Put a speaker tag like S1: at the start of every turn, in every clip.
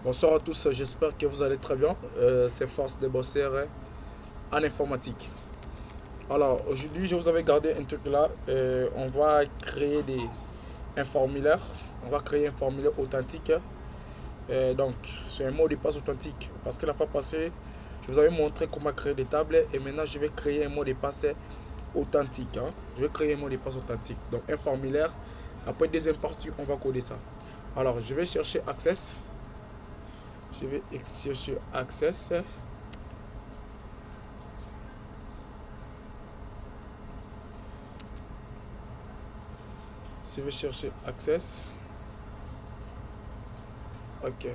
S1: Bonsoir à tous, j'espère que vous allez très bien. C'est Force de bosser en informatique. Alors aujourd'hui, je vous avais gardé un truc là. On va créer un formulaire. On va créer un formulaire authentique. Donc, c'est un mot de passe authentique. Parce que la fois passée, je vous avais montré comment créer des tables. Et maintenant, je vais créer un mot de passe authentique. Je vais créer un mot de passe authentique. Donc, un formulaire. Après, deuxième partie, on va coder ça. Alors, je vais chercher Access. Je vais chercher Access. Je vais chercher Access. Ok.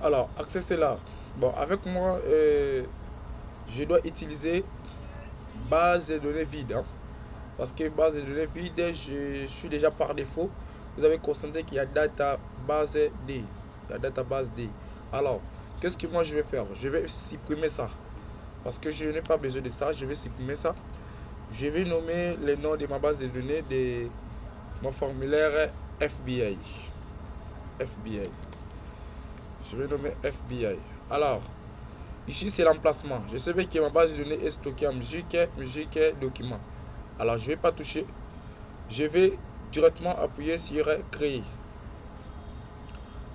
S1: Alors, Access est là. Bon, avec moi, je dois utiliser base de données vide. Parce que base de données vide, je suis déjà par défaut. Vous avez constaté qu'il y a database D. Il y a database D. Alors, qu'est-ce que moi je vais faire? Je vais supprimer ça. Parce que je n'ai pas besoin de ça. Je vais supprimer ça. Je vais nommer le nom de ma base de données de mon formulaire FBI. FBI. Je vais nommer FBI. Alors, ici c'est l'emplacement. Je sais que ma base de données est stockée en musique, document. Alors, je ne vais pas toucher. Je vais directement appuyer sur créer.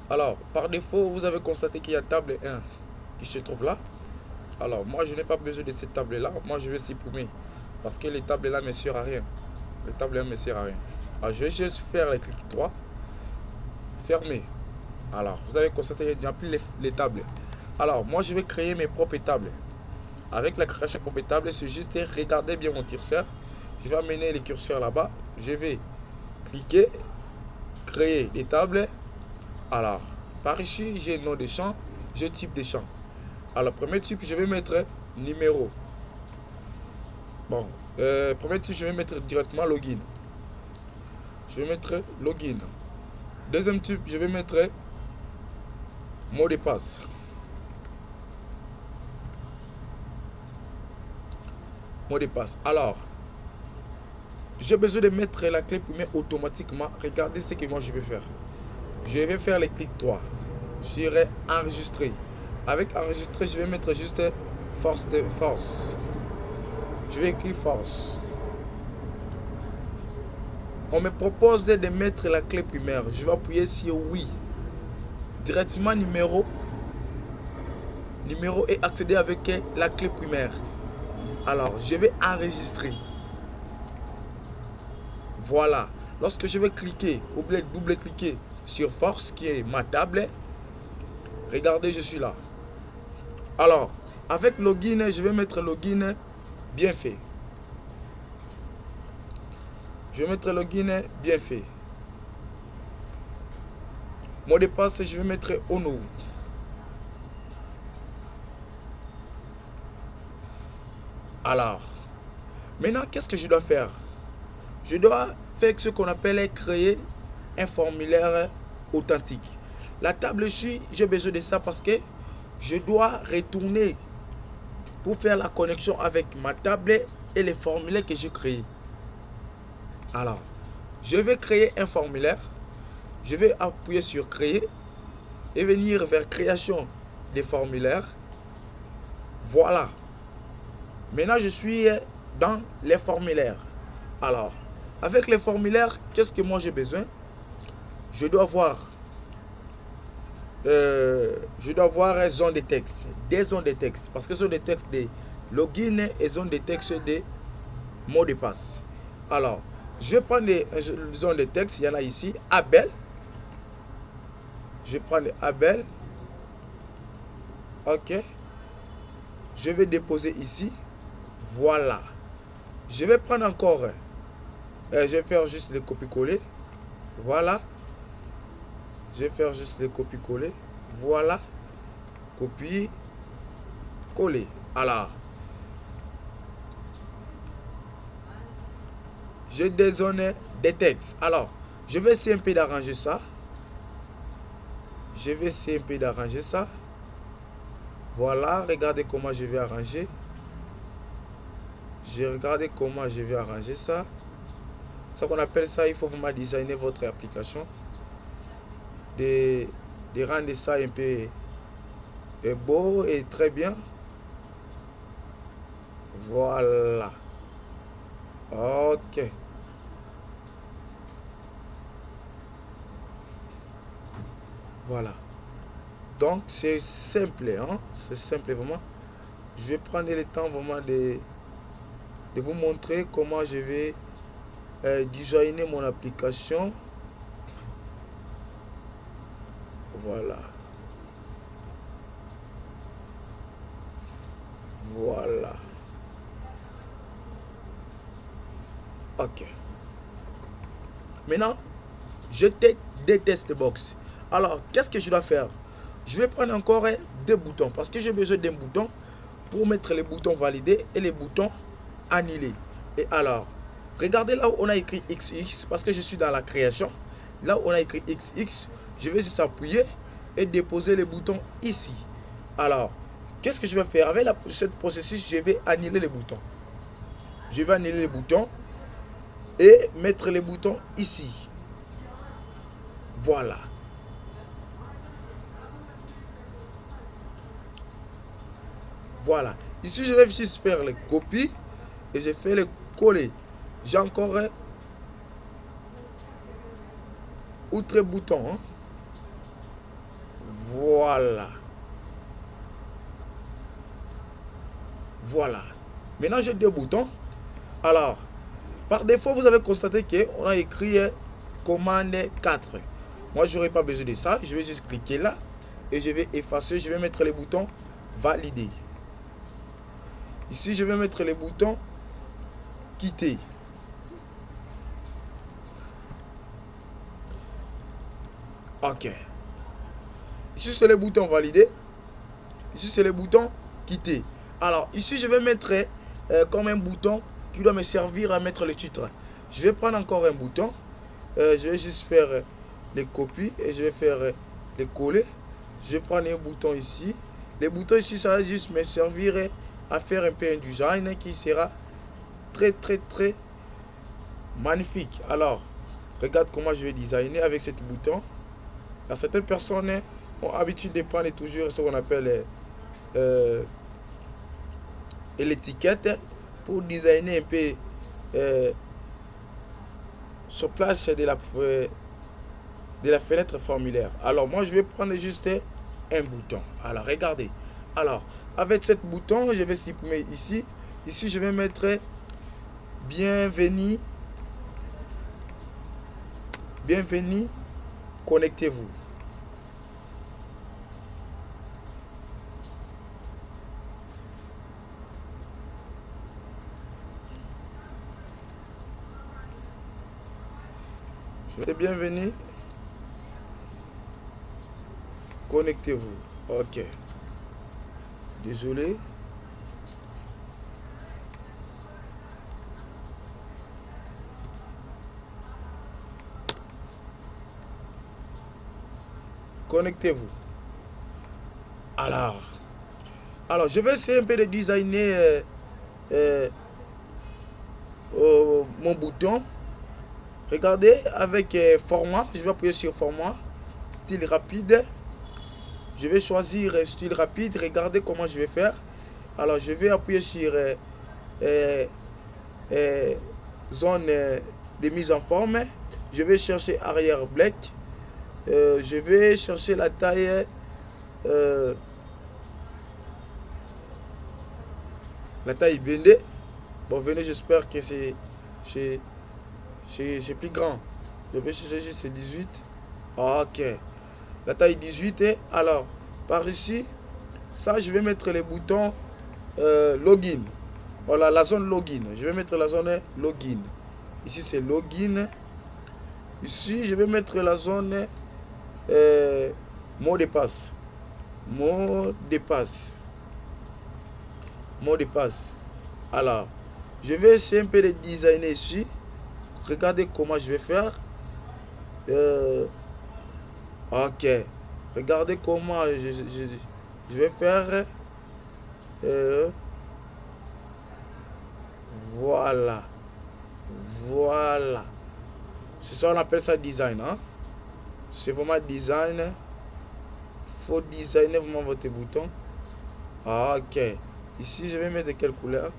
S1: Alors, par défaut, vous avez constaté qu'il y a table 1 qui se trouve là. Alors, moi, je n'ai pas besoin de cette table-là. Moi, je vais supprimer. Parce que les tables-là ne me servent à rien. Les tables-là ne me servent à rien. Alors, je vais juste faire le clic droit. Fermer. Alors, vous avez constaté qu'il n'y a plus les tables. Alors, moi, je vais créer mes propres tables. Avec la création de propres tables, c'est juste regarder bien mon curseur. Je vais amener le curseur là-bas. Je vais cliquer, créer des tables. Alors, par ici, j'ai nom de champ, j'ai type de champ. Alors, premier type, je vais mettre numéro. Bon, premier type, je vais mettre directement login. Je vais mettre login. Deuxième type, je vais mettre mot de passe. Mot de passe. Alors, j'ai besoin de mettre la clé primaire automatiquement. Regardez ce que moi je vais faire. Je vais faire le clic droit. Je vais enregistrer. Avec enregistrer, je vais mettre juste force. Je vais écrire force. On me propose de mettre la clé primaire. Je vais appuyer sur oui. Directement numéro et accéder avec la clé primaire. Alors, je vais enregistrer. Voilà. Lorsque je vais cliquer ou double-cliquer sur force qui est ma table, regardez, je suis là. Alors, avec login, je vais mettre login bien fait. Je vais mettre login bien fait. Mot de passe, je vais mettre Ono. Alors, maintenant, qu'est-ce que je dois faire? Je dois faire ce qu'on appelle créer un formulaire authentique. La table J, j'ai besoin de ça parce que je dois retourner pour faire la connexion avec ma table et les formulaires que j'ai créés. Alors, je vais créer un formulaire. Je vais appuyer sur créer et venir vers création des formulaires. Voilà. Maintenant, je suis dans les formulaires. Alors, avec les formulaires, qu'est-ce que moi j'ai besoin? Je dois voir zone de texte, des zones de texte, parce que ce sont des textes de login et zone de texte de mots de passe. Alors, je vais prendre les zones de texte, il y en a ici, Abel. Je vais prendre Abel. Ok. Je vais déposer ici. Voilà. Je vais prendre encore. Je vais faire juste le copier-coller. Voilà. Je vais faire juste le copier-coller. Voilà. Copier-coller. Alors. Je dézone des textes. Alors, je vais essayer un peu d'arranger ça. Voilà, regardez comment je vais arranger. Ça qu'on appelle ça, il faut vraiment designer votre application. de, de rendre ça un peu beau et très bien. Voilà. Ok. Voilà. Donc c'est simple, hein? C'est simple vraiment. Je vais prendre le temps vraiment de vous montrer comment je vais designer mon application. Voilà. Voilà. Ok. Maintenant, je déteste le box. Alors, qu'est-ce que je dois faire? Je vais prendre encore deux boutons parce que j'ai besoin d'un bouton pour mettre les boutons validés et les boutons annulés. Et alors, regardez là où on a écrit XX parce que je suis dans la création. Là où on a écrit XX, je vais juste appuyer et déposer les boutons ici. Alors, qu'est-ce que je vais faire? Avec cette processus, je vais annuler les boutons. Je vais annuler les boutons et mettre les boutons ici. Voilà. Voilà. Ici, je vais juste faire les copies et je fais les coller. J'ai encore un outre bouton. Hein. Voilà. Voilà. Maintenant, j'ai deux boutons. Alors, par défaut, vous avez constaté qu'on a écrit commande 4. Moi, je n'aurai pas besoin de ça. Je vais juste cliquer là et je vais effacer. Je vais mettre les boutons valider. Ici, je vais mettre les boutons quitter. Ok. Ici, c'est le bouton valider. Ici, c'est le bouton quitter. Alors, ici, je vais mettre comme un bouton qui doit me servir à mettre le titre. Je vais prendre encore un bouton. Je vais juste faire les copies et je vais faire les coller. Je vais prendre un bouton ici. Les boutons ici, ça va juste me servir à faire un peu un design qui sera très magnifique. Alors, regarde comment je vais designer avec ce bouton. Certaines personnes ont l'habitude de prendre toujours ce qu'on appelle l'étiquette pour designer un peu sur place de la fenêtre formulaire. Alors moi je vais prendre juste un bouton. Alors regardez. Alors avec ce bouton je vais supprimer ici. Ici je vais mettre bienvenue. Bienvenue. Connectez-vous. Bienvenue. Connectez-vous. Ok. Désolé. Connectez-vous. Alors, je vais essayer un peu de designer mon bouton. Regardez, avec format, je vais appuyer sur format, style rapide. Je vais choisir style rapide. Regardez comment je vais faire. Alors, je vais appuyer sur zone de mise en forme. Je vais chercher arrière black. Je vais chercher la taille BD. Bon, venez, j'espère que c'est plus grand. Je vais chercher c'est 18. Ok. La taille 18. Alors, par ici, ça, je vais mettre les boutons login. Voilà, la zone login. Je vais mettre la zone login. Ici, c'est login. Ici, je vais mettre la zone mot de passe. Mot de passe. Mot de passe. Alors, je vais essayer un peu de designer ici. Regardez comment je vais faire. Ok. Regardez comment je vais faire. Voilà. Voilà. C'est ça, on appelle ça design. Hein? C'est vraiment design. Faut designer vraiment votre bouton. Ah, ok. Ici, je vais mettre quelle couleur?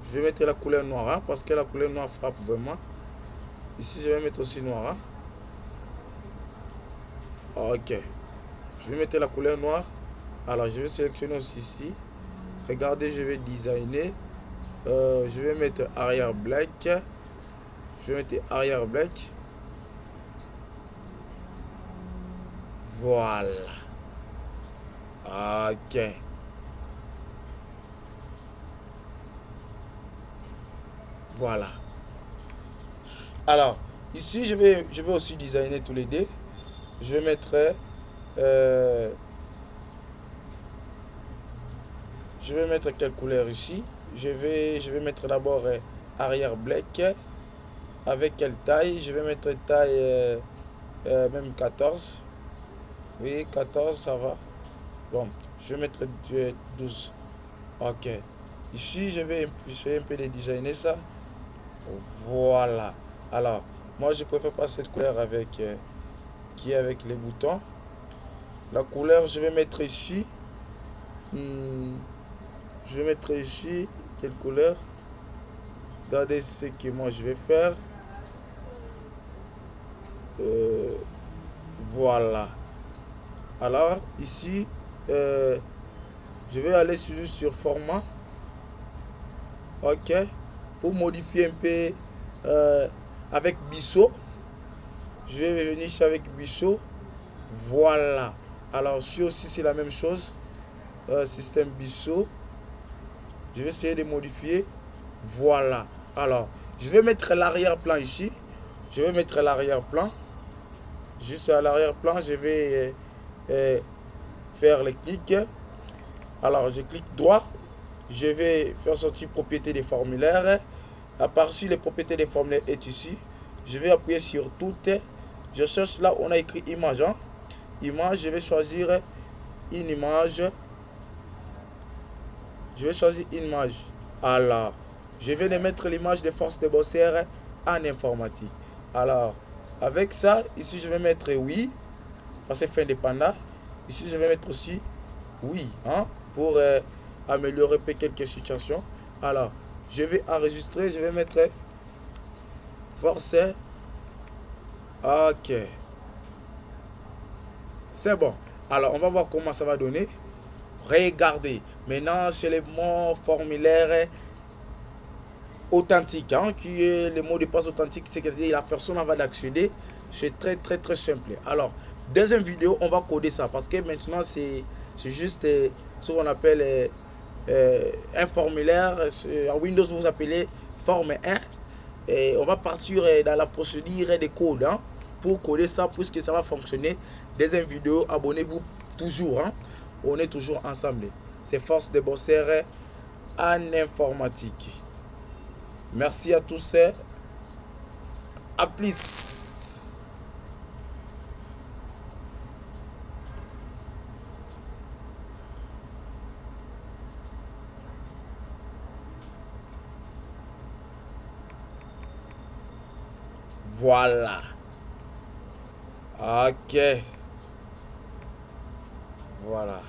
S1: Je vais mettre la couleur noire, hein, parce que la couleur noire frappe vraiment. Ici, je vais mettre aussi noir. Hein. Ok. Je vais mettre la couleur noire. Alors, je vais sélectionner aussi ici. Regardez, je vais designer. Je vais mettre arrière black. Je vais mettre arrière black. Voilà. Ok. Voilà. Alors, ici, je vais aussi designer tous les deux. Je vais mettre... je vais mettre quelle couleur ici? Je vais mettre d'abord arrière black. Avec quelle taille? Je vais mettre taille même 14. Oui, 14, ça va. Bon, je vais mettre 12. Ok. Ici, je vais un peu de designer ça. Voilà. Alors, moi, je préfère pas cette couleur avec qui est avec les boutons. La couleur, je vais mettre ici. Je vais mettre ici quelle couleur? Regardez ce que moi je vais faire. Voilà. Alors, ici, je vais aller sur format. Ok. Pour modifier un peu avec Bissot. Je vais venir ici avec Bissot. Voilà. Alors, ici aussi, c'est la même chose. Système Bissot. Je vais essayer de modifier. Voilà. Alors, je vais mettre l'arrière-plan ici. Je vais mettre l'arrière-plan. Juste à l'arrière-plan, je vais faire le clic. Alors, je clique droit. Je vais faire sortir propriété des formulaires. À partir des propriétés des formulaires est ici. Je vais appuyer sur toutes. Je cherche là où on a écrit image. Hein. Image, je vais choisir une image. Je vais choisir une image. Alors, je vais mettre l'image de Force de Bosseur en informatique. Alors, avec ça, ici je vais mettre oui, parce que c'est indépendant. Ici je vais mettre aussi oui, hein, pour améliorer quelques situations. Alors, je vais enregistrer, je vais mettre Force. Ok. C'est bon. Alors, on va voir comment ça va donner. Regardez. Maintenant, c'est le mot formulaire authentique, hein, qui est le mot de passe authentique, c'est que la personne va d'accéder. C'est très très très simple. Alors, deuxième vidéo, on va coder ça parce que maintenant c'est juste ce qu'on appelle un formulaire. En Windows, vous appelez forme 1. Et on va partir dans la procédure de code, hein, pour coder ça, puisque ça va fonctionner. Deuxième vidéo, abonnez-vous toujours. Hein, on est toujours ensemble. C'est Force de Bosseur en informatique. Merci à tous. À plus. Voilà. Ok. Voilà.